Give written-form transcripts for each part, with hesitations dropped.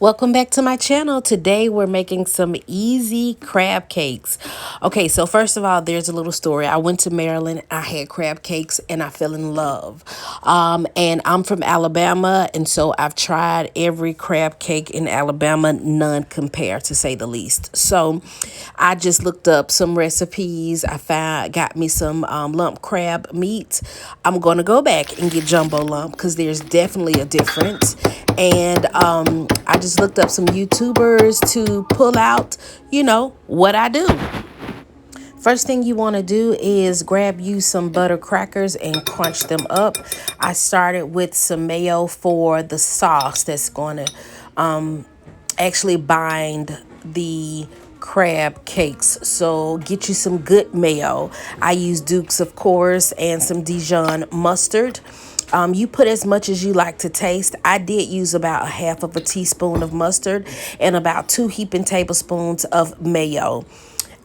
Welcome back to my channel. Today we're making some easy crab cakes. Okay, so first of all, there's a little story. I went to Maryland, I had crab cakes, and I fell in love. And I'm from Alabama, and so I've tried every crab cake in Alabama, none compare to say the least. So I just looked up some recipes. Got me some lump crab meat. I'm gonna go back and get jumbo lump because there's definitely a difference. And I just looked up some YouTubers to pull out, what I do. First thing you want to do is grab you some butter crackers and crunch them up. I started with some mayo for the sauce that's going to actually bind the crab cakes. So get you some good mayo. I use Duke's, of course, and some Dijon mustard. You put as much as you like to taste. I did use about a half of a teaspoon of mustard and about 2 heaping tablespoons of mayo.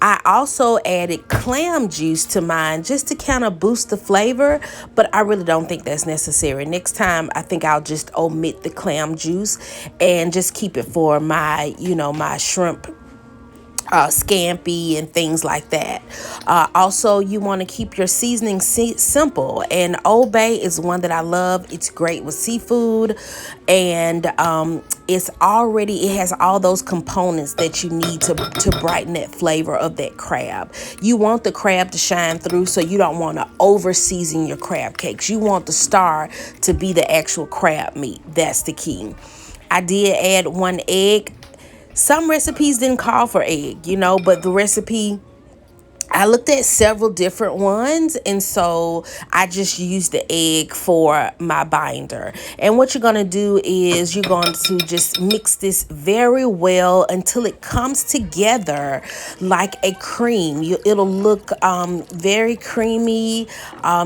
I also added clam juice to mine just to kind of boost the flavor, but I really don't think that's necessary. Next time, I think I'll just omit the clam juice and just keep it for my, my shrimp scampi and things like that. Also, you want to keep your seasoning simple, and Old Bay is one that I love. It's great with seafood, and it has all those components that you need to brighten that flavor of that crab. You want the crab to shine through, so you don't want to over season your crab cakes. You want the star to be the actual crab meat. That's the key. I did add 1 egg. Some recipes didn't call for egg, but the recipe, I looked at several different ones, and so I just used the egg for my binder. And what you're going to do is you're going to just mix this very well until it comes together like a cream. It'll look very creamy.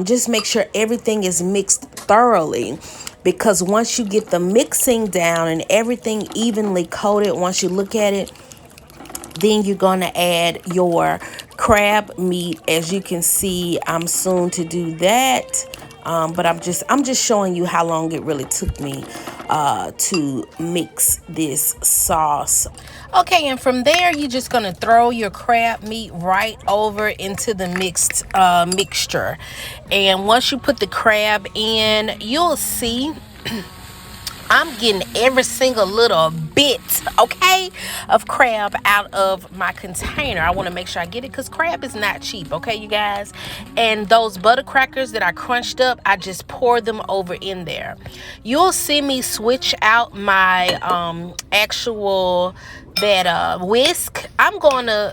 Just make sure everything is mixed thoroughly. Because once you get the mixing down and everything evenly coated, once you look at it, then you're going to add your crab meat. As you can see, I'm soon to do that. But I'm just showing you how long it really took me to mix this sauce. Okay, and from there, you're just going to throw your crab meat right over into the mixed mixture. And once you put the crab in, you'll see I'm getting every single little bit, okay, of crab out of my container. I want to make sure I get it because crab is not cheap, okay, you guys? And those butter crackers that I crunched up, I just pour them over in there. You'll see me switch out my actual whisk. I'm going to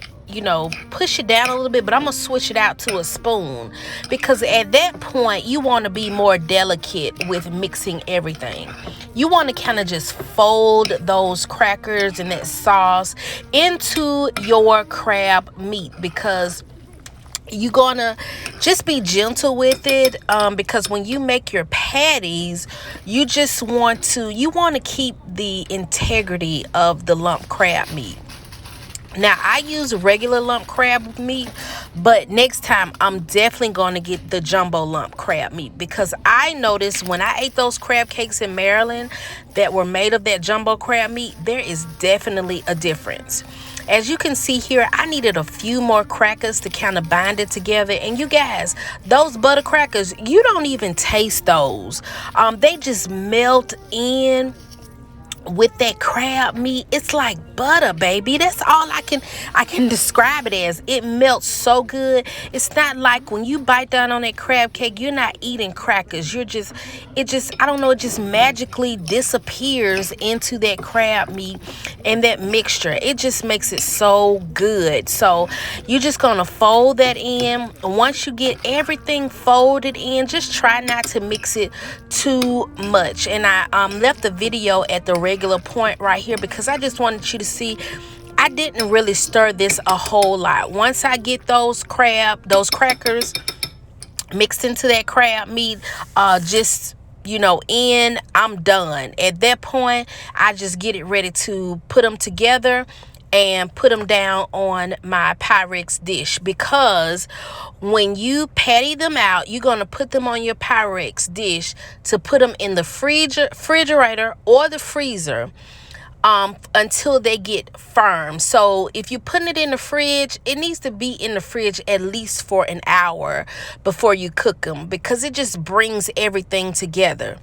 push it down a little bit, but I'm gonna switch it out to a spoon because at that point you want to be more delicate with mixing everything. You want to kind of just fold those crackers and that sauce into your crab meat because you're gonna just be gentle with it because when you make your patties, you want to keep the integrity of the lump crab meat. Now, I use regular lump crab meat, but next time I'm definitely going to get the jumbo lump crab meat because I noticed when I ate those crab cakes in Maryland that were made of that jumbo crab meat, there is definitely a difference. As you can see here, I needed a few more crackers to kind of bind it together. And you guys, those butter crackers, you don't even taste those. They just melt in with that crab meat. It's like butter, baby. That's all I can describe it as. It melts so good. It's not like when you bite down on that crab cake, you're not eating crackers. It just magically disappears into that crab meat and that mixture. It just makes it so good. So you're just gonna fold that in. Once you get everything folded in, just try not to mix it too much. And I left the video at the regular point right here because I just wanted you to see I didn't really stir this a whole lot. Once I get those crackers mixed into that crab meat, I'm done. At that point, I just get it ready to put them together and put them down on my Pyrex dish because when you patty them out, you're going to put them on your Pyrex dish to put them in the refrigerator or the freezer until they get firm. So if you're putting it in the fridge, it needs to be in the fridge at least for an hour before you cook them, because it just brings everything together.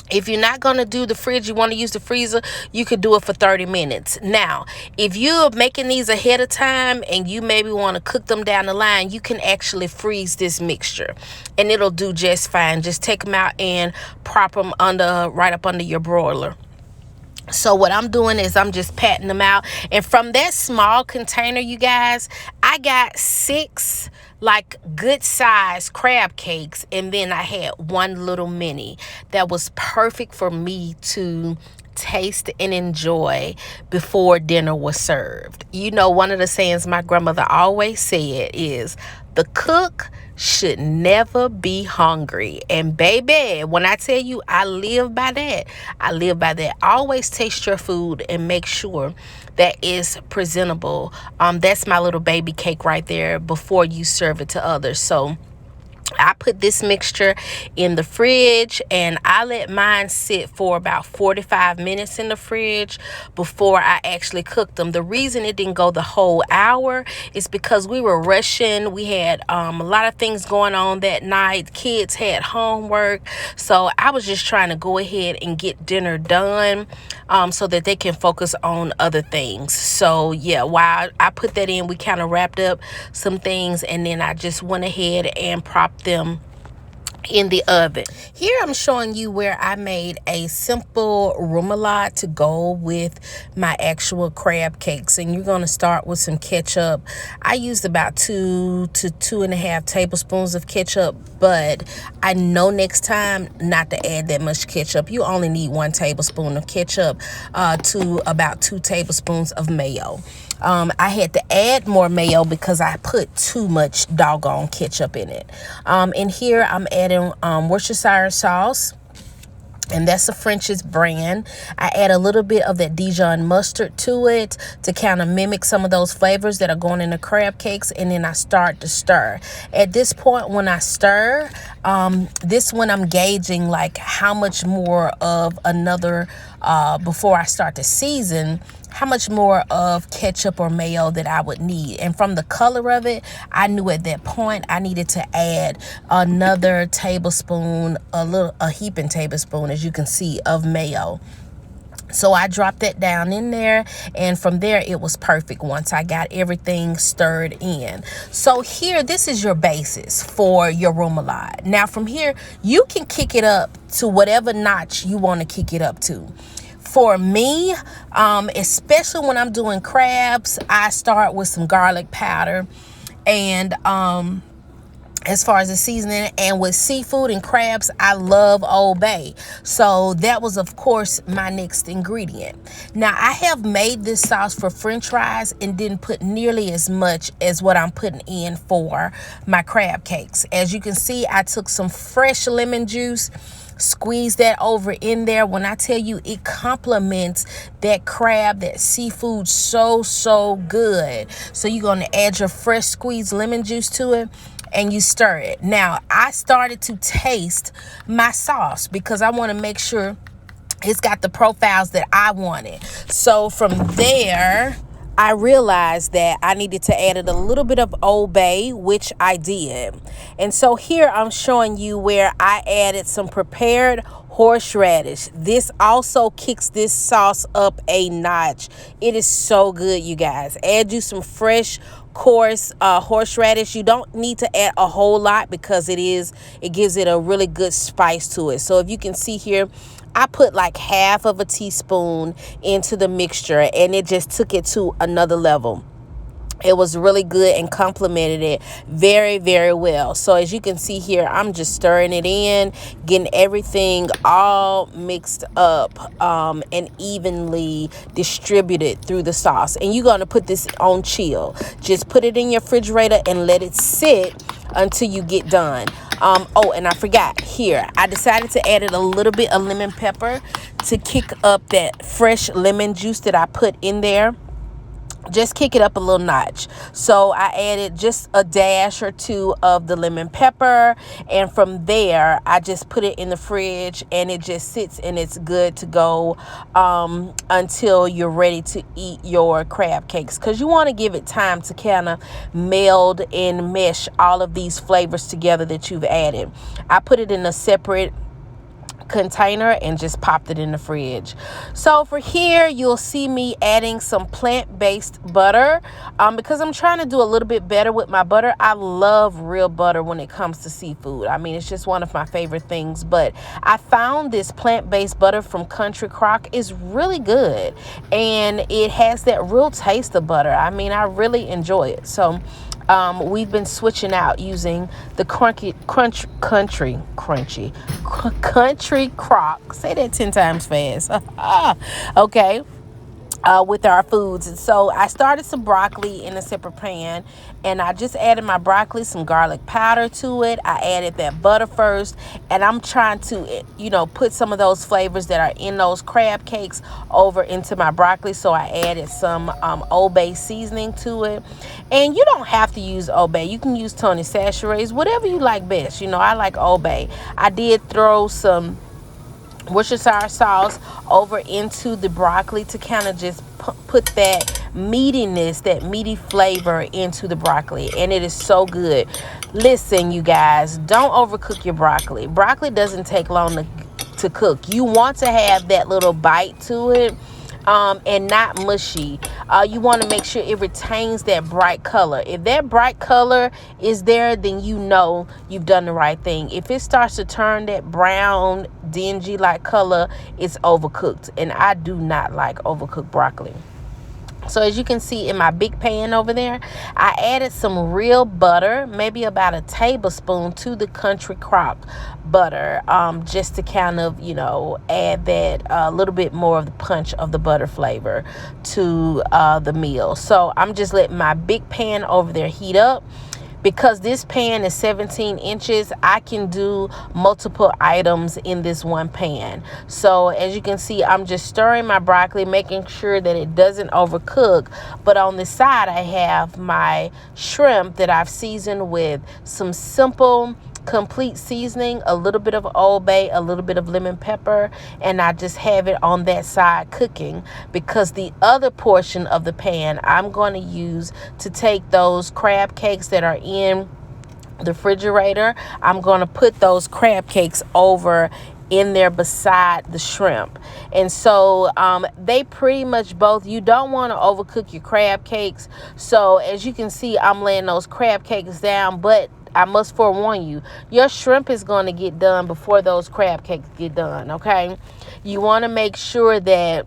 If you're not going to do the fridge, you want to use the freezer, you could do it for 30 minutes. Now, if you're making these ahead of time and you maybe want to cook them down the line, you can actually freeze this mixture and it'll do just fine. Just take them out and prop them right up under your broiler. So what I'm doing is I'm just patting them out. And from that small container, you guys, I got 6 like good size crab cakes, and then I had 1 little mini that was perfect for me to taste and enjoy before dinner was served. You know, one of the sayings my grandmother always said is, the cook should never be hungry. And baby, when I tell you I live by that, I live by that. Always taste your food and make sure that it's presentable. That's my little baby cake right there before you serve it to others. So I put this mixture in the fridge and I let mine sit for about 45 minutes in the fridge before I actually cooked them. The reason it didn't go the whole hour is because we were rushing. We had a lot of things going on that night. Kids had homework. So I was just trying to go ahead and get dinner done so that they can focus on other things. So yeah, while I put that in, we kind of wrapped up some things and then I just went ahead and propped them in the oven. Here I'm showing you where I made a simple remoulade to go with my actual crab cakes, and you're going to start with some ketchup. I used about 2 to 2.5 tablespoons of ketchup, but I know next time not to add that much ketchup. You only need 1 tablespoon of ketchup to about 2 tablespoons of mayo. I had to add more mayo because I put too much doggone ketchup in it. And here I'm adding Worcestershire sauce, and that's a French's brand. I add a little bit of that Dijon mustard to it to kind of mimic some of those flavors that are going in the crab cakes, and then I start to stir. At this point, when I stir, this one I'm gauging like how much more of another, before I start to season, how much more of ketchup or mayo that I would need. And from the color of it, I knew at that point I needed to add another tablespoon, a heaping tablespoon, as you can see, of mayo. So I dropped that down in there, and from there it was perfect once I got everything stirred in. So here, this is your basis for your remoulade. Now from here, you can kick it up to whatever notch you want to kick it up to. For me, especially when I'm doing crabs, I start with some garlic powder. And as far as the seasoning, and with seafood and crabs, I love Old Bay. So that was, of course, my next ingredient. Now, I have made this sauce for French fries and didn't put nearly as much as what I'm putting in for my crab cakes. As you can see, I took some fresh lemon juice, squeeze that over in there. When I tell you, it complements that crab, that seafood so good. So you're going to add your fresh squeezed lemon juice to it and you stir it. Now, I started to taste my sauce because I want to make sure it's got the profiles that I wanted. So from there, I realized that I needed to add a little bit of Old Bay, which I did. And so here I'm showing you where I added some prepared horseradish. This also kicks this sauce up a notch. It is so good, you guys. Add you some fresh coarse horseradish. You don't need to add a whole lot because it gives it a really good spice to it. So if you can see here, I put like half of a teaspoon into the mixture, and it just took it to another level. It was really good and complemented it very well. So as you can see here, I'm just stirring it in, getting everything all mixed up and evenly distributed through the sauce. And you're going to put this on chill. Just put it in your refrigerator and let it sit until you get done. Oh, and I forgot, here I decided to add a little bit of lemon pepper to kick up that fresh lemon juice that I put in there. just kick it up a little notch. So I added just a dash or two of the lemon pepper, and from there I just put it in the fridge, and it just sits and it's good to go until you're ready to eat your crab cakes, because you want to give it time to kind of meld and mesh all of these flavors together that you've added. I put it in a separate container and just popped it in the fridge. So for here, you'll see me adding some plant-based butter because I'm trying to do a little bit better with my butter. I love real butter when it comes to seafood. I mean, it's just one of my favorite things. But I found this plant-based butter from Country Crock is really good, and it has that real taste of butter. I mean, I really enjoy it. So we've been switching out using the Country Crock. Say that 10 times fast. Okay. With our foods. And so I started some broccoli in a separate pan, and I just added my broccoli, some garlic powder to it. I added that butter first, and I'm trying to, put some of those flavors that are in those crab cakes over into my broccoli. So I added some Old Bay seasoning to it. And you don't have to use Old Bay. You can use Tony Chachere's, whatever you like best. I like Old Bay. I did throw some Worcestershire sauce over into the broccoli to kind of just put that meatiness, that meaty flavor into the broccoli, and it is so good. Listen, you guys, don't overcook your broccoli. Broccoli doesn't take long to cook. You want to have that little bite to it, and not mushy. You want to make sure it retains that bright color. If that bright color is there, then you've done the right thing. If it starts to turn that brown, dingy like color, it's overcooked. And I do not like overcooked broccoli. So as you can see in my big pan over there, I added some real butter, maybe about a tablespoon to the Country Crock butter, just to kind of, add that little bit more of the punch of the butter flavor to the meal. So I'm just letting my big pan over there heat up. Because this pan is 17 inches, I can do multiple items in this one pan. So as you can see, I'm just stirring my broccoli, making sure that it doesn't overcook. But on the side, I have my shrimp that I've seasoned with some simple complete seasoning, a little bit of Old Bay, a little bit of lemon pepper, and I just have it on that side cooking, because the other portion of the pan I'm going to use to take those crab cakes that are in the refrigerator. I'm going to put those crab cakes over in there beside the shrimp. And so they pretty much both, you don't want to overcook your crab cakes. So as you can see, I'm laying those crab cakes down, but I must forewarn you, your shrimp is going to get done before those crab cakes get done, okay? You want to make sure that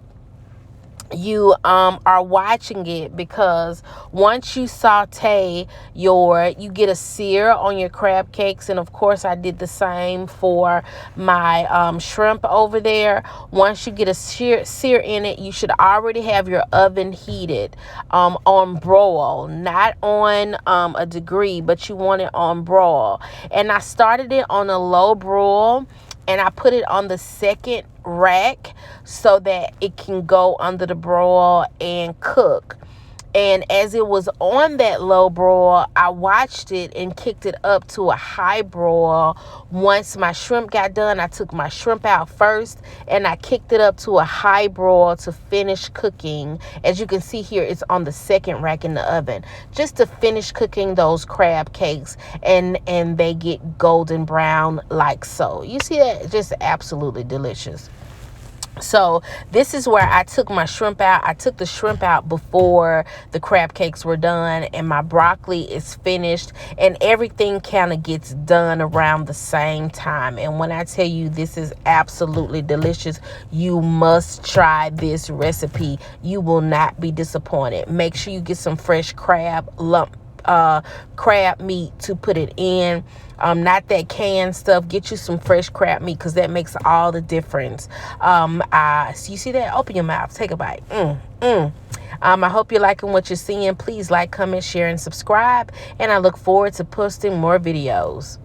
you are watching it, because once you saute you get a sear on your crab cakes. And of course I did the same for my shrimp over there. Once you get a sear in it, you should already have your oven heated on broil, not on a degree, but you want it on broil. And I started it on a low broil, and I put it on the second rack so that it can go under the broil and cook. And as it was on that low broil, I watched it and kicked it up to a high broil. Once my shrimp got done, I took my shrimp out first and I kicked it up to a high broil to finish cooking. As you can see here, it's on the second rack in the oven, just to finish cooking those crab cakes, and they get golden brown like so. You see that? Just absolutely delicious. So this is where I took my shrimp out. I took the shrimp out before the crab cakes were done, and my broccoli is finished, and everything kind of gets done around the same time. And when I tell you this is absolutely delicious, you must try this recipe. You will not be disappointed. Make sure you get some fresh crab meat to put it in, not that canned stuff. Get you some fresh crab meat, because that makes all the difference. So you see that? Open your mouth, take a bite. I hope you're liking what you're seeing. Please like, comment, share, and subscribe, and I look forward to posting more videos.